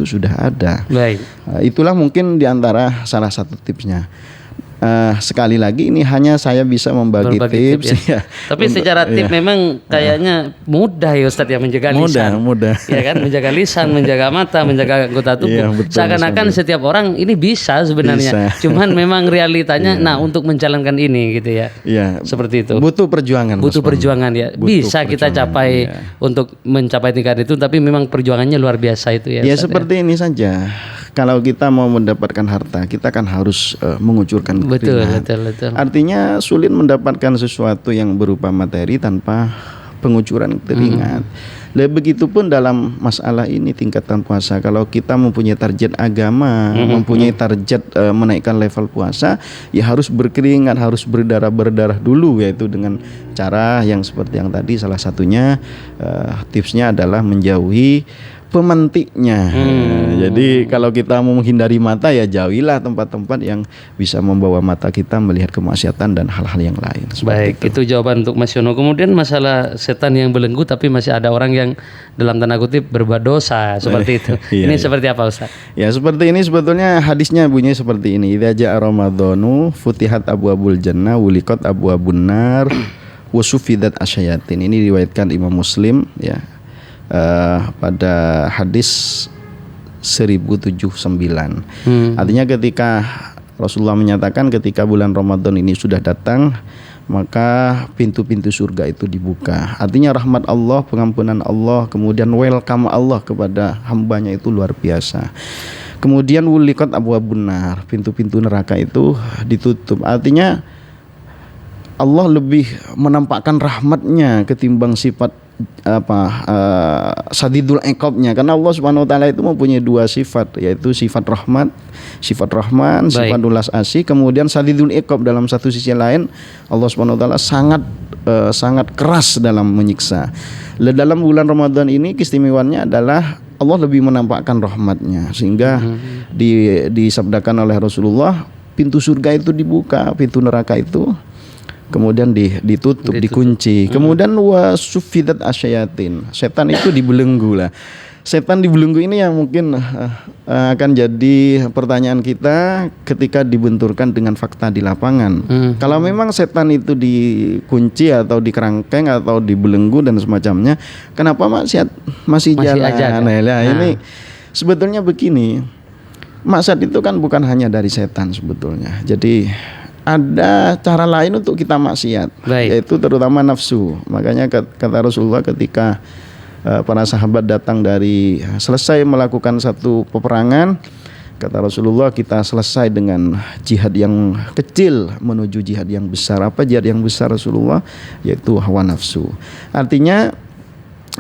sudah ada. Baik. Itulah mungkin diantara salah satu tipsnya. Sekali lagi ini hanya saya bisa membagi tips ya. Tapi secara tip memang kayaknya mudah ya Ustadz ya menjaga lisan. Mudah. Ya kan, menjaga lisan, menjaga mata, menjaga anggota tubuh. Seakan-akan setiap orang ini bisa sebenarnya. Cuman memang realitanya untuk menjalankan ini gitu ya. Iya. Seperti itu. Butuh perjuangan. Butuh perjuangan ya. Bisa kita capai untuk mencapai tingkat itu, tapi memang perjuangannya luar biasa itu ya. Ya seperti ini saja. Kalau kita mau mendapatkan harta, kita kan harus mengucurkan keringat. Betul. Artinya sulit mendapatkan sesuatu yang berupa materi tanpa pengucuran keringat. Begitupun dalam masalah ini tingkatan puasa. Kalau kita mempunyai target agama, mempunyai target menaikkan level puasa, ya harus berkeringat, harus berdarah dulu, yaitu dengan cara yang seperti yang tadi. Salah satunya tipsnya adalah menjauhi pemantiknya. Jadi kalau kita mau menghindari mata, ya jauhilah tempat-tempat yang bisa membawa mata kita melihat kemaksiatan dan hal-hal yang lain. Baik, itu jawaban untuk Mas Yono. Kemudian masalah setan yang belenggu tapi masih ada orang yang dalam tanda kutip berbuat dosa seperti itu. Ini seperti apa Ustaz? Ya seperti ini sebetulnya hadisnya bunyi seperti ini. Idza ja'a ramadhanu futihat abwabul jannah wuliqat abwabun nar wa sufidat asyayatin. Ini diriwayatkan Imam Muslim ya. Pada hadis 1079. Artinya ketika Rasulullah menyatakan ketika bulan Ramadan ini sudah datang, maka pintu-pintu surga itu dibuka. Artinya rahmat Allah, pengampunan Allah, kemudian welcome Allah kepada hambanya itu luar biasa. Kemudian wuliqat abwabun nar, pintu-pintu neraka itu ditutup. Artinya Allah lebih menampakkan rahmatnya ketimbang sifat sadidul iqabnya, karena Allah Subhanahu wa taala itu mempunyai dua sifat, yaitu sifat rahmat, sifat rahman, sifat ulas asih, kemudian sadidul iqab. Dalam satu sisi lain Allah Subhanahu wa taala sangat keras dalam menyiksa. Dalam bulan Ramadan ini keistimewaannya adalah Allah lebih menampakkan rahmatnya, sehingga disabdakan oleh Rasulullah, pintu surga itu dibuka, pintu neraka itu kemudian ditutup, dikunci. Kemudian wasufidat asyayatin, setan itu dibelenggu lah. Setan dibelenggu ini yang mungkin akan jadi pertanyaan kita ketika dibenturkan dengan fakta di lapangan. Kalau memang setan itu dikunci atau dikerangkeng atau dibelenggu dan semacamnya, kenapa maksiat masih jalan? Ini sebetulnya begini, maksiat itu kan bukan hanya dari setan sebetulnya. Jadi ada cara lain untuk kita maksiat, yaitu terutama nafsu. Makanya kata Rasulullah ketika para sahabat datang dari selesai melakukan satu peperangan, kata Rasulullah, kita selesai dengan jihad yang kecil menuju jihad yang besar. Apa jihad yang besar Rasulullah? Yaitu hawa nafsu. Artinya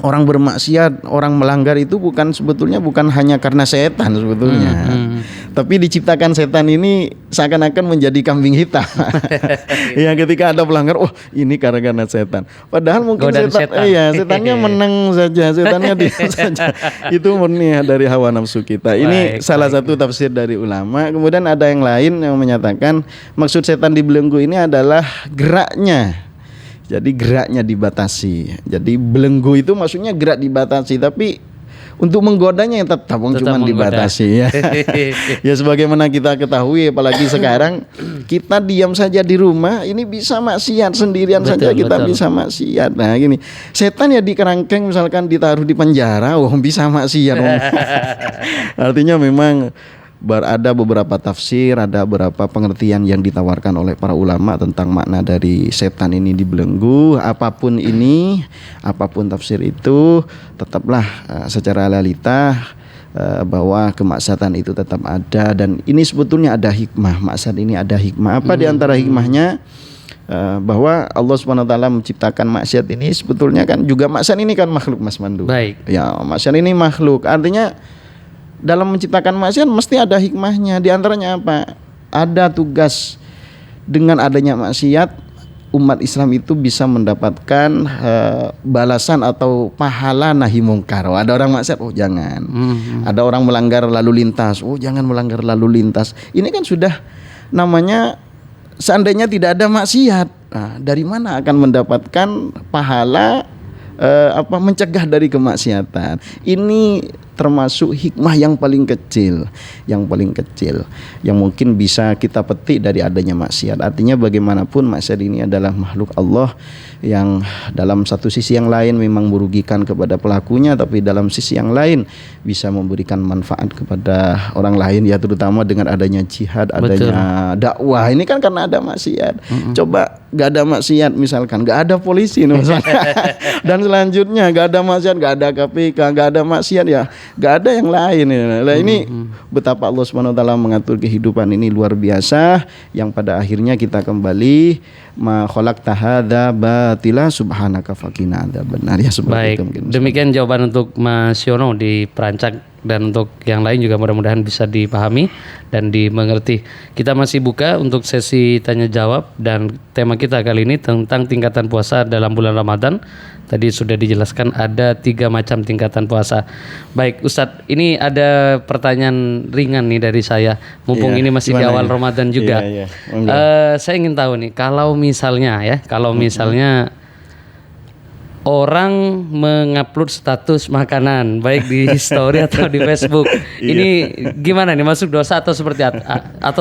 orang bermaksiat, orang melanggar itu sebetulnya bukan hanya karena setan sebetulnya. Tapi diciptakan setan ini seakan-akan menjadi kambing hitam. Yang ketika ada pelanggar, ini karena setan. Padahal mungkin setannya menang saja, setannya diam saja. Itu murni dari hawa nafsu kita. Ini salah satu tafsir dari ulama. Kemudian ada yang lain yang menyatakan maksud setan dibelenggu ini adalah geraknya. Jadi geraknya dibatasi. Jadi belenggu itu maksudnya gerak dibatasi, tapi untuk menggodanya yang tetap cuma dibatasi ya. Ya sebagaimana kita ketahui, apalagi sekarang kita diam saja di rumah ini bisa maksiat, sendirian saja kita bisa maksiat. Nah gini, setan ya dikerangkeng misalkan ditaruh di penjara, bisa maksiat. Artinya memang ada beberapa tafsir, ada beberapa pengertian yang ditawarkan oleh para ulama tentang makna dari setan ini dibelenggu. Apapun tafsir itu, tetaplah secara realita bahwa kemaksiatan itu tetap ada, dan ini sebetulnya ada hikmah. Maksiat ini ada hikmah. Apa di antara hikmahnya? Bahwa Allah Subhanahu wa taala menciptakan maksiat ini sebetulnya kan juga maksiat ini kan makhluk, Mas Mandu. Ya, maksiat ini makhluk. Artinya dalam menciptakan maksiat mesti ada hikmahnya. Di antaranya apa? Ada tugas. Dengan adanya maksiat, umat Islam itu bisa mendapatkan balasan atau pahala nahi mungkar. Ada orang maksiat, jangan. Ada orang melanggar lalu lintas, jangan melanggar lalu lintas. Ini kan sudah namanya, seandainya tidak ada maksiat, dari mana akan mendapatkan pahala mencegah dari kemaksiatan. Ini termasuk hikmah yang paling kecil yang mungkin bisa kita petik dari adanya maksiat. Artinya bagaimanapun maksiat ini adalah makhluk Allah yang dalam satu sisi yang lain memang merugikan kepada pelakunya, tapi dalam sisi yang lain bisa memberikan manfaat kepada orang lain, ya terutama dengan adanya jihad, adanya dakwah. Ini kan karena ada maksiat. Coba gak ada maksiat, misalkan gak ada polisi dan selanjutnya gak ada maksiat, gak ada KPK, gak ada maksiat, ya gak ada yang lain. Nah, ini betapa Allah Subhanahu wa taala mengatur kehidupan ini luar biasa, yang pada akhirnya kita kembali ma khalaqta hadza batila subhanaka faqina adzabannar. Ya seperti baik, itu mungkin. Demikian jawaban untuk Mas Yono di Perancak, dan untuk yang lain juga mudah-mudahan bisa dipahami dan dimengerti. Kita masih buka untuk sesi tanya jawab, dan tema kita kali ini tentang tingkatan puasa dalam bulan Ramadan. Tadi sudah dijelaskan ada 3 macam tingkatan puasa. Baik Ustadz, ini ada pertanyaan ringan nih dari saya, mumpung ini masih di awal Ramadan juga. Saya ingin tahu nih, kalau misalnya orang mengupload status makanan baik di story atau di Facebook, ini gimana nih, masuk dosa atau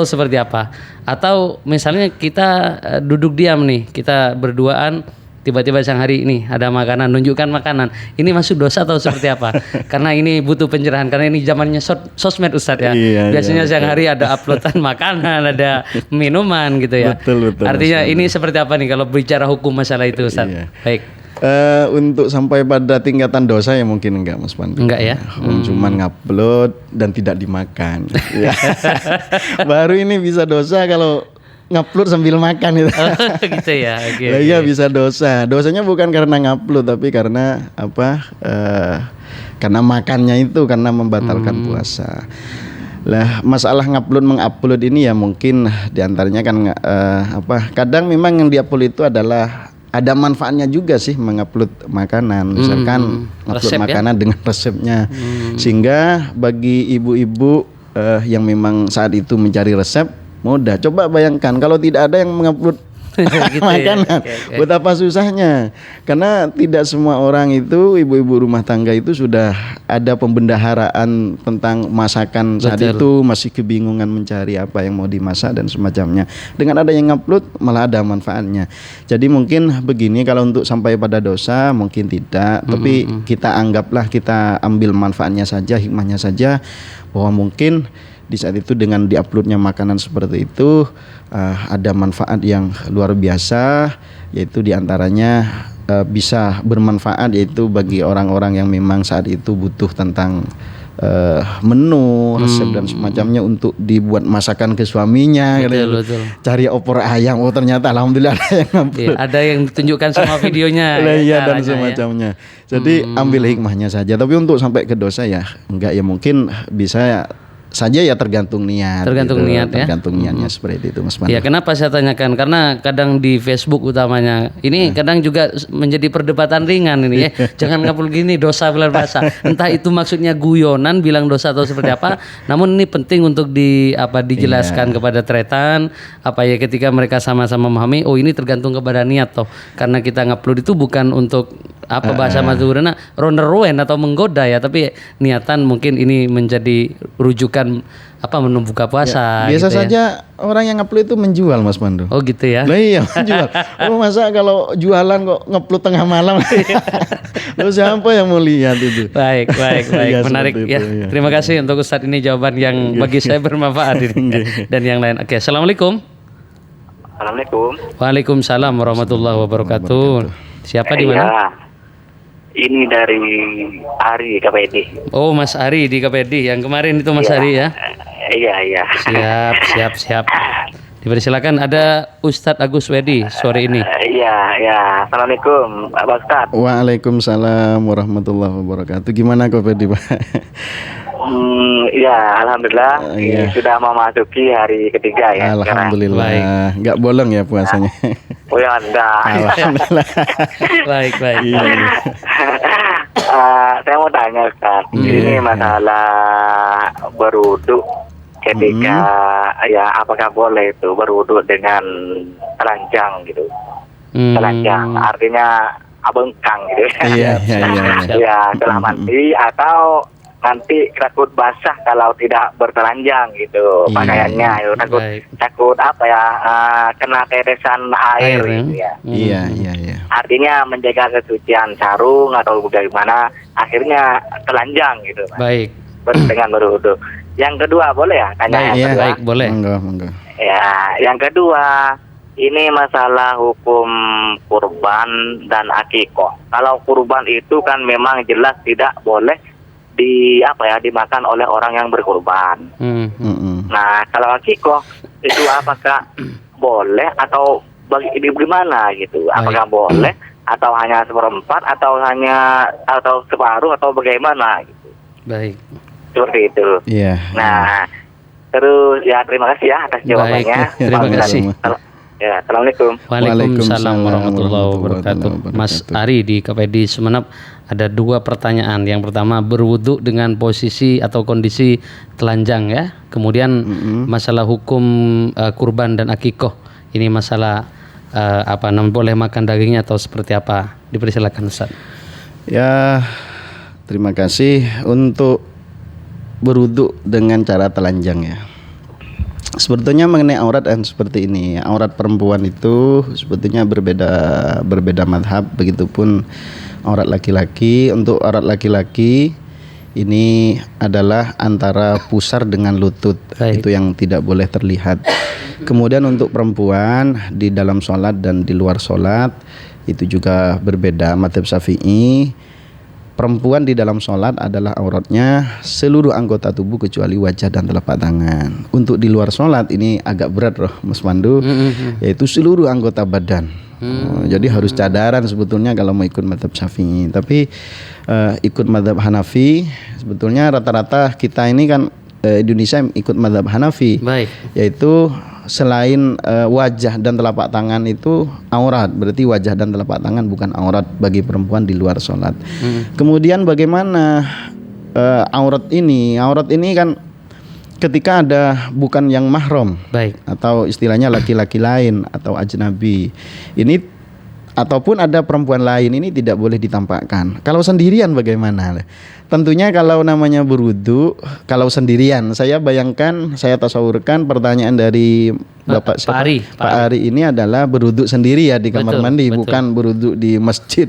seperti apa? Atau misalnya kita duduk diam nih, kita berduaan, tiba-tiba siang hari ini ada makanan, nunjukkan makanan, ini masuk dosa atau seperti apa? Karena ini butuh pencerahan, karena ini zamannya sosmed Ustadz ya. Biasanya siang hari ada uploadan makanan, ada minuman gitu ya. Betul, artinya ini seperti apa nih kalau bicara hukum masalah itu Ustadz? Baik. Untuk sampai pada tingkatan dosa ya mungkin enggak Mas Pandu. Enggak ya? Cuman ngupload dan tidak dimakan. Baru ini bisa dosa kalau ngupload sambil makan itu. Gitu ya. Iya bisa dosa. Dosanya bukan karena ngupload, tapi karena karena makannya itu, karena membatalkan puasa. Lah masalah mengupload ini ya mungkin diantaranya kan kadang memang yang diupload itu adalah ada manfaatnya juga sih, mengupload makanan, misalkan upload makanan dengan resepnya, sehingga bagi ibu-ibu yang memang saat itu mencari resep mudah. Coba bayangkan kalau tidak ada yang mengupload gitu makanan, betapa susahnya. Karena tidak semua orang itu, ibu-ibu rumah tangga itu sudah ada pembendaharaan tentang masakan saat itu, masih kebingungan mencari apa yang mau dimasak dan semacamnya. Dengan ada yang ngupload malah ada manfaatnya. Jadi mungkin begini, kalau untuk sampai pada dosa mungkin tidak, tapi kita anggaplah, kita ambil manfaatnya saja, hikmahnya saja, bahwa mungkin di saat itu dengan diuploadnya makanan seperti itu ada manfaat yang luar biasa, yaitu diantaranya bisa bermanfaat yaitu bagi orang-orang yang memang saat itu butuh tentang menu, resep dan semacamnya untuk dibuat masakan ke suaminya. Betul. Cari opor ayam, oh ternyata alhamdulillah ada yang ada yang ditunjukkan sama videonya. Iya dan semacamnya. Jadi ambil hikmahnya saja. Tapi untuk sampai ke dosa ya enggak, ya mungkin bisa saja ya tergantung niat. Tergantung niatnya seperti itu Mas Pandu. Ya kenapa saya tanyakan, karena kadang di Facebook utamanya ini kadang juga menjadi perdebatan ringan ini ya. Jangan ngupload gini, dosa bulan puasa. Entah itu maksudnya guyonan bilang dosa atau seperti apa. Namun ini penting untuk dijelaskan kepada tretan ketika mereka sama-sama memahami, oh ini tergantung kepada niat toh. Karena kita ngupload itu bukan untuk bahasa Madurana ronderuen atau menggoda ya, tapi niatan mungkin ini menjadi rujukan membuka puasa. Biasa gitu saja orang yang ngupload itu menjual Mas Pandu. Oh gitu ya. Nah iya menjual. Masa kalau jualan kok ngupload tengah malam? Lalu siapa yang mau lihat itu? Baik. Ya, menarik ya. Terima kasih untuk Ustadz, ini jawaban yang bagi saya bermanfaat ini. Dan yang lain. Oke, assalamualaikum. Waalaikumsalam warahmatullahi wabarakatuh. Siapa di mana? Ini dari Ari KPD. Oh Mas Ari di KPD yang kemarin itu Mas Ari ya? Iya. Siap. Dipersilakan, ada Ustadz Agus Wedi sore ini. Iya. Assalamualaikum Pak Ustadz. Waalaikumsalam warahmatullahi wabarakatuh. Gimana KPD Pak? Ya alhamdulillah sudah memasuki hari ketiga ya. Alhamdulillah. Nggak bolong ya puasanya? Oh ya enggak. Alhamdulillah. Baik. Saya mau tanya Ustaz, ini masalah berwudu ketika apakah boleh itu berwudu dengan telanjang gitu? Telanjang artinya abengkang gitu. Iya. Ya setelah mandi atau nanti takut basah kalau tidak bertelanjang gitu pakaiannya, itu takut apa ya, kena tetesan air gitu ya. Iya. Artinya menjaga kesucian sarung atau bagaimana, akhirnya telanjang gitu, Pak. Baik. Dengan berwudu. Yang kedua boleh ya tanya yang kedua? Baik, boleh. Monggo. Ya, yang kedua ini masalah hukum kurban dan akikoh. Kalau kurban itu kan memang jelas tidak boleh dimakan oleh orang yang berkurban. Nah, kalau akikoh itu apakah boleh atau bagaimana gitu? Apakah boleh atau hanya seperempat atau separuh atau bagaimana gitu? Baik. Seperti itu. Iya. Nah, terus ya terima kasih ya atas jawabannya. Terima kasih. Ya, assalamualaikum. Waalaikumsalam warahmatullahi wabarakatuh. Mas Ari di KPD Sumeneb ada 2 pertanyaan. Yang pertama, berwudu dengan posisi atau kondisi telanjang ya. Kemudian masalah hukum kurban dan akikoh. Ini masalah boleh makan dagingnya atau seperti apa? Dipersilakan Ustaz. Ya, terima kasih. Untuk berwudu dengan cara telanjang ya. Sebetulnya mengenai aurat dan seperti ini, aurat perempuan itu sebetulnya berbeda madhab, begitupun aurat laki-laki. Untuk aurat laki-laki ini adalah antara pusar dengan lutut. Itu yang tidak boleh terlihat. Kemudian untuk perempuan di dalam sholat dan di luar sholat itu juga berbeda madhab Syafi'i. Perempuan di dalam sholat adalah auratnya seluruh anggota tubuh kecuali wajah dan telapak tangan. Untuk di luar sholat ini agak berat Mas Pandu, yaitu seluruh anggota badan. Jadi harus cadaran sebetulnya kalau mau ikut madhab Syafi'i. Tapi ikut madhab Hanafi, sebetulnya rata-rata kita ini kan Indonesia ikut madhab Hanafi. Baik. Yaitu selain wajah dan telapak tangan itu aurat, berarti wajah dan telapak tangan bukan aurat bagi perempuan di luar sholat. Kemudian bagaimana aurat ini? Aurat ini kan ketika ada bukan yang mahram, baik, atau istilahnya laki-laki lain atau ajnabi. Ini ataupun ada perempuan lain ini tidak boleh ditampakkan. Kalau sendirian bagaimana? Tentunya kalau namanya berwudu, kalau sendirian, saya bayangkan, saya tasawurkan pertanyaan dari Bapak Pak Ari ini adalah berwudu sendiri ya di kamar mandi, bukan berwudu di masjid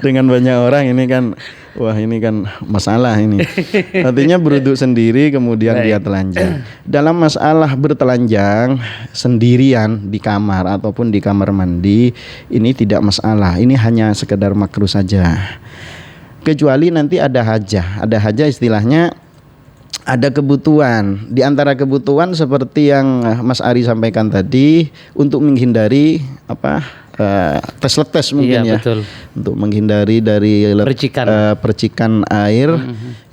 dengan banyak orang. Ini kan, wah ini kan masalah ini. Artinya berwudu sendiri kemudian dia telanjang. Dalam masalah bertelanjang sendirian di kamar ataupun di kamar mandi, ini tidak masalah. Ini hanya sekedar makruh saja. Kecuali nanti ada hajah istilahnya, ada kebutuhan. Di antara kebutuhan seperti yang Mas Ari sampaikan tadi, untuk menghindari tes mungkin ya, betul. Untuk menghindari dari percikan air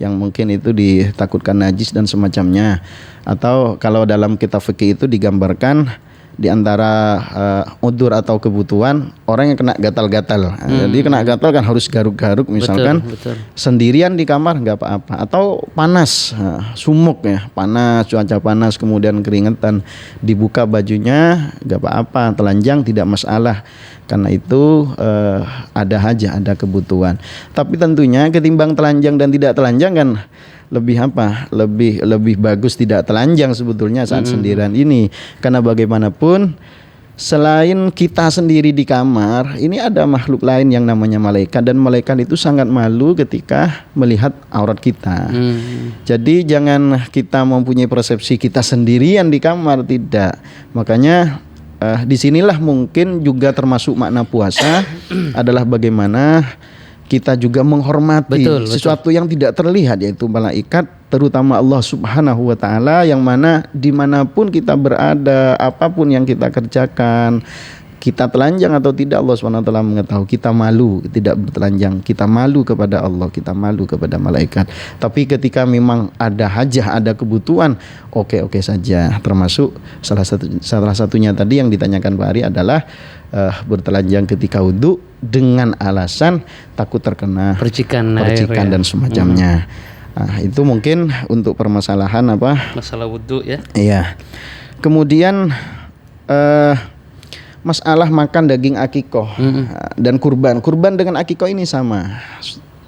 yang mungkin itu ditakutkan najis dan semacamnya. Atau kalau dalam kitab fikih itu digambarkan di antara udur atau kebutuhan orang yang kena gatal-gatal. Jadi kena gatal kan harus garuk-garuk misalkan. Betul. Sendirian di kamar nggak apa-apa. Atau panas, sumuk ya, panas, cuaca panas kemudian keringetan, dibuka bajunya nggak apa-apa, telanjang tidak masalah. Karena itu ada hajah, ada kebutuhan. Tapi tentunya ketimbang telanjang dan tidak telanjang kan lebih bagus tidak telanjang sebetulnya saat sendirian ini. Karena bagaimanapun selain kita sendiri di kamar, ini ada makhluk lain yang namanya malaikat, dan malaikat itu sangat malu ketika melihat aurat kita. Jadi jangan kita mempunyai persepsi kita sendirian di kamar, tidak. Makanya disinilah mungkin juga termasuk makna puasa adalah bagaimana kita juga menghormati sesuatu yang tidak terlihat, yaitu malaikat, terutama Allah Subhanahu wa Ta'ala, yang mana dimanapun kita berada, apapun yang kita kerjakan, kita telanjang atau tidak, Allah Subhanahu wa Ta'ala mengetahui. Kita malu tidak bertelanjang, kita malu kepada Allah, kita malu kepada malaikat. Tapi ketika memang ada hajah, ada kebutuhan, oke saja. Termasuk salah satunya tadi yang ditanyakan Pak Ari adalah bertelanjang ketika wudu dengan alasan takut terkena percikan dan semacamnya. Itu mungkin untuk permasalahan masalah wudu ya. Iya. Kemudian masalah makan daging akikoh dan kurban. Kurban dengan akikoh ini sama.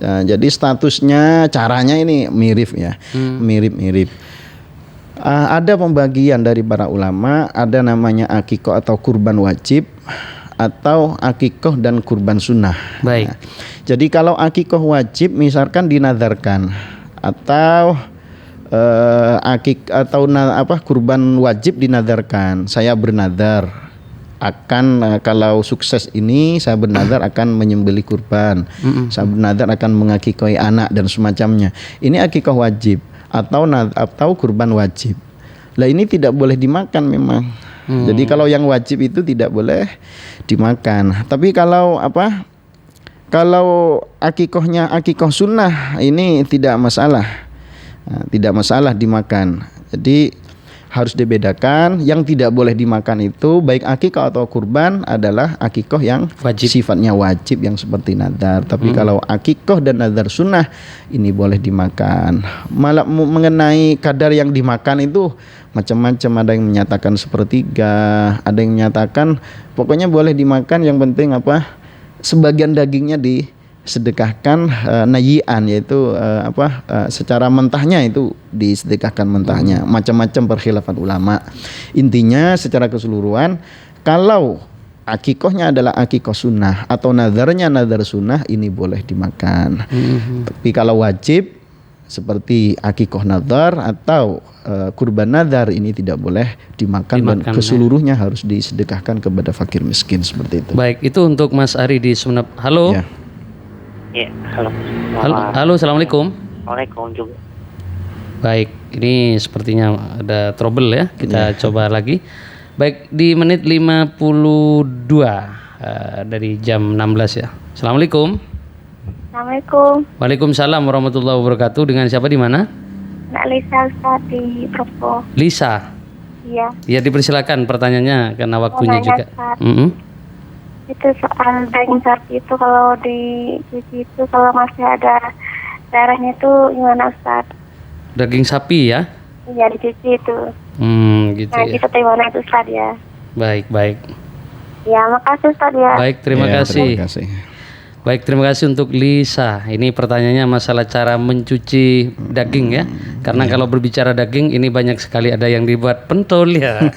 Jadi statusnya, caranya ini mirip ya, mirip-mirip. Ada pembagian dari para ulama, ada namanya akikoh atau kurban wajib, atau akikoh dan kurban sunnah. Baik. Jadi kalau akikoh wajib misalkan dinadarkan, atau kurban wajib dinadarkan. Saya bernadar akan kalau sukses ini saya bernadar akan menyembelih kurban. Saya bernadar akan mengakikoi anak dan semacamnya. Ini akikah wajib atau kurban wajib. Lah ini tidak boleh dimakan memang. Jadi kalau yang wajib itu tidak boleh dimakan. Tapi kalau akikohnya akikoh sunnah ini tidak masalah. Tidak masalah dimakan. Jadi harus dibedakan, yang tidak boleh dimakan itu baik akikah atau kurban adalah akikah yang sifatnya wajib yang seperti nadar. Tapi kalau akikah dan nadar sunnah ini boleh dimakan. Malah mengenai kadar yang dimakan itu macam-macam, ada yang menyatakan sepertiga, ada yang menyatakan pokoknya boleh dimakan, yang penting sebagian dagingnya disedekahkan nayian, yaitu secara mentahnya itu disedekahkan mentahnya. Macam-macam perkhilafan ulama. Intinya secara keseluruhan, kalau akikohnya adalah akikoh sunnah atau nadarnya nadar sunnah, ini boleh dimakan. Tapi kalau wajib seperti akikoh nadar atau kurban nadar, ini tidak boleh dimakan dan keseluruhnya harus disedekahkan kepada fakir miskin, seperti itu. Baik, itu untuk Mas Ari di Sumeneb. Halo. Ya. Iya, halo. Halo, assalamualaikum. Waalaikumsalam juga. Baik, ini sepertinya ada trouble ya. Kita coba lagi. Baik, di menit 52 dari jam 16 ya. Assalamualaikum. Assalamualaikum. Waalaikumsalam warahmatullahi wabarakatuh. Dengan siapa, di mana? Nak Lisa Ustaz di Propo. Lisa. Iya. Ya, dipersilakan pertanyaannya karena waktunya juga. Itu soal daging sapi itu kalau dicuci itu kalau masih ada darahnya itu gimana Ustaz? Daging sapi ya? Iya, dicuci itu. Gitu nah, ya. kita gimana itu Ustaz ya? Baik. Ya, makasih Ustaz ya. Baik, terima kasih. Baik, terima kasih untuk Lisa. Ini pertanyaannya masalah cara mencuci daging ya. Karena kalau berbicara daging ini banyak sekali ada yang dibuat pentol ya.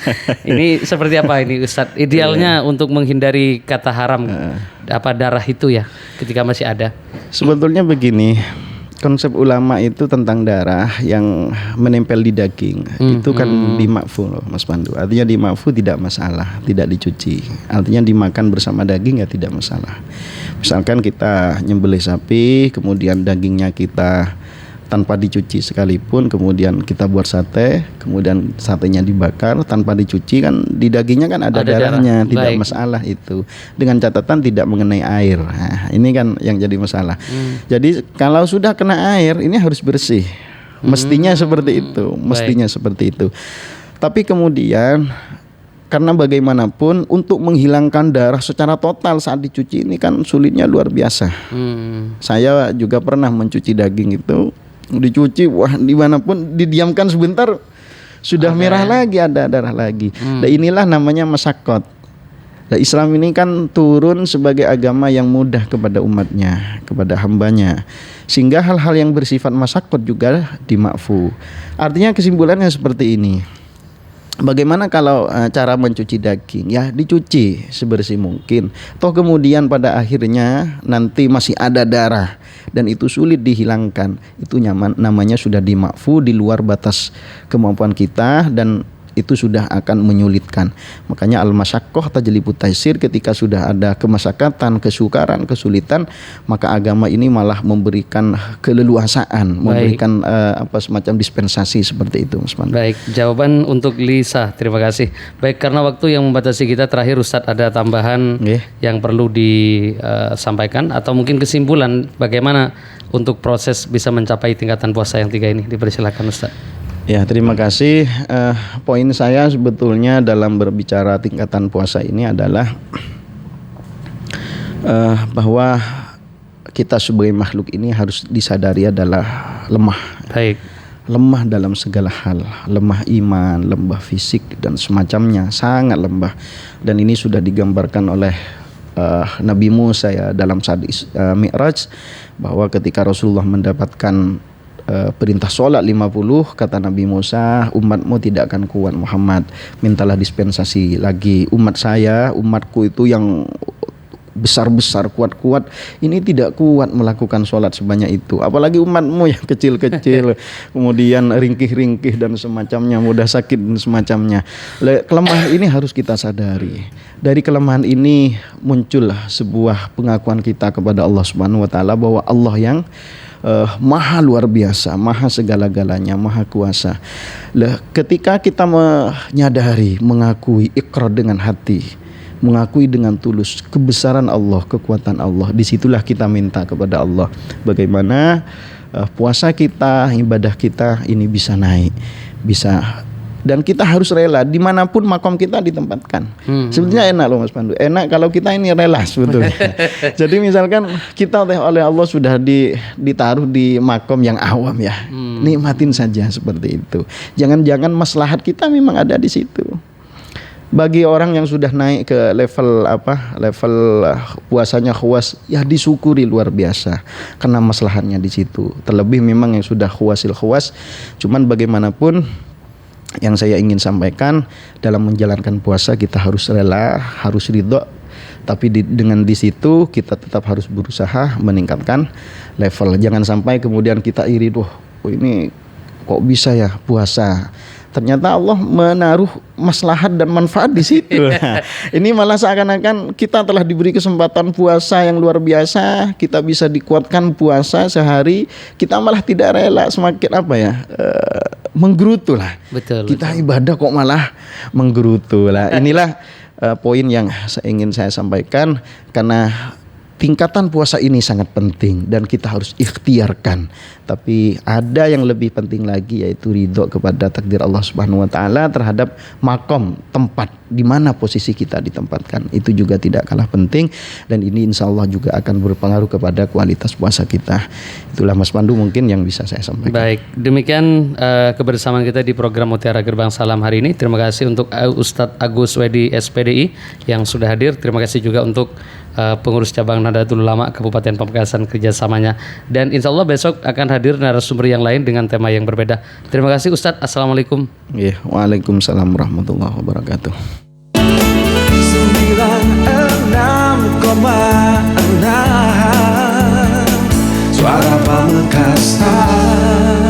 Ini seperti apa ini Ustadz? Idealnya untuk menghindari kata haram darah itu ya ketika masih ada. Sebetulnya begini, konsep ulama itu tentang darah yang menempel di daging itu kan dimakfu loh Mas Pandu. Artinya dimakfu tidak masalah, tidak dicuci. Artinya dimakan bersama daging ya tidak masalah. Misalkan kita nyembelih sapi, kemudian dagingnya kita tanpa dicuci sekalipun, kemudian kita buat sate, kemudian satenya dibakar tanpa dicuci, kan di dagingnya kan ada darahnya, tidak masalah itu. Dengan catatan tidak mengenai air. Nah, ini kan yang jadi masalah. Jadi kalau sudah kena air ini harus bersih. Mestinya seperti itu, seperti itu. Tapi kemudian karena bagaimanapun untuk menghilangkan darah secara total saat dicuci ini kan sulitnya luar biasa. Saya juga pernah mencuci daging itu, dicuci, wah dimanapun didiamkan sebentar sudah merah lagi, ada darah lagi. Nah inilah namanya masyakot. Nah, Islam ini kan turun sebagai agama yang mudah kepada umatnya, kepada hambanya, sehingga hal-hal yang bersifat masyakot juga dimakfu. Artinya kesimpulannya seperti ini. Bagaimana kalau cara mencuci daging? Ya dicuci sebersih mungkin. Toh kemudian pada akhirnya nanti masih ada darah dan itu sulit dihilangkan. Itu namanya sudah dimakfu di luar batas kemampuan kita dan itu sudah akan menyulitkan. Makanya al-masyaqqah tajlibut taysir, ketika sudah ada kemasyakatan, kesukaran, kesulitan, maka agama ini malah memberikan keleluasaan, memberikan semacam dispensasi seperti itu, Mas Pandu. Baik, jawaban untuk Lisa, terima kasih. Baik, karena waktu yang membatasi kita, terakhir Ustadz ada tambahan yang perlu disampaikan atau mungkin kesimpulan bagaimana untuk proses bisa mencapai tingkatan puasa yang 3 ini, dipersilakan Ustadz. Ya, terima kasih. Poin saya sebetulnya dalam berbicara tingkatan puasa ini adalah bahwa kita sebagai makhluk ini harus disadari adalah lemah. Baik. Lemah dalam segala hal, lemah iman, lemah fisik dan semacamnya, sangat lemah. Dan ini sudah digambarkan oleh Nabi Musa ya dalam hadis Mi'raj, bahwa ketika Rasulullah mendapatkan perintah sholat 50, kata Nabi Musa, umatmu tidak akan kuat Muhammad, mintalah dispensasi lagi. Umatku itu yang besar-besar, kuat-kuat, ini tidak kuat melakukan sholat sebanyak itu, apalagi umatmu yang kecil-kecil kemudian ringkih-ringkih dan semacamnya, mudah sakit dan semacamnya. Kelemahan ini harus kita sadari. Dari kelemahan ini muncullah sebuah pengakuan kita kepada Allah Subhanahu wa taala bahwa Allah yang maha luar biasa, maha segala-galanya, maha kuasa. Ketika kita menyadari, mengakui, ikrar dengan hati, mengakui dengan tulus kebesaran Allah, kekuatan Allah, disitulah kita minta kepada Allah bagaimana puasa kita, ibadah kita ini bisa naik, bisa. Dan kita harus rela dimanapun makom kita ditempatkan. Sebenarnya enak loh Mas Pandu, enak kalau kita ini rela sebetulnya. Jadi misalkan kita oleh Allah sudah ditaruh di makom yang awam ya, nikmatin saja seperti itu. Jangan-jangan maslahat kita memang ada di situ. Bagi orang yang sudah naik ke level puasanya khuwas, ya disyukuri luar biasa karena maslahatnya di situ. Terlebih memang yang sudah khuwasil khuwas, cuman bagaimanapun yang saya ingin sampaikan, dalam menjalankan puasa kita harus rela, harus ridho, tapi dengan di situ kita tetap harus berusaha meningkatkan level. Jangan sampai kemudian kita iri, ini kok bisa ya puasa, ternyata Allah menaruh maslahat dan manfaat di situ. Nah, ini malah seakan-akan kita telah diberi kesempatan puasa yang luar biasa, kita bisa dikuatkan puasa sehari, kita malah tidak rela, semakin menggerutu lah. Betul. Kita ibadah kok malah menggerutu lah. Inilah poin yang ingin saya sampaikan, karena tingkatan puasa ini sangat penting dan kita harus ikhtiarkan. Tapi ada yang lebih penting lagi, yaitu ridho kepada takdir Allah Subhanahu wa taala terhadap makom, tempat di mana posisi kita ditempatkan. Itu juga tidak kalah penting, dan ini insya Allah juga akan berpengaruh kepada kualitas puasa kita. Itulah Mas Pandu mungkin yang bisa saya sampaikan. Baik, demikian kebersamaan kita di program Mutiara Gerbang Salam hari ini. Terima kasih untuk Ustadz Agus Wedi SPDI yang sudah hadir. Terima kasih juga untuk pengurus cabang Nahdlatul Ulama Kabupaten Pamekasan kerjasamanya, dan insya Allah besok akan hadir narasumber yang lain dengan tema yang berbeda. Terima kasih Ustadz. Assalamualaikum. Waalaikumsalam warahmatullahi wabarakatuh. 96,6 Suara Pamekasan.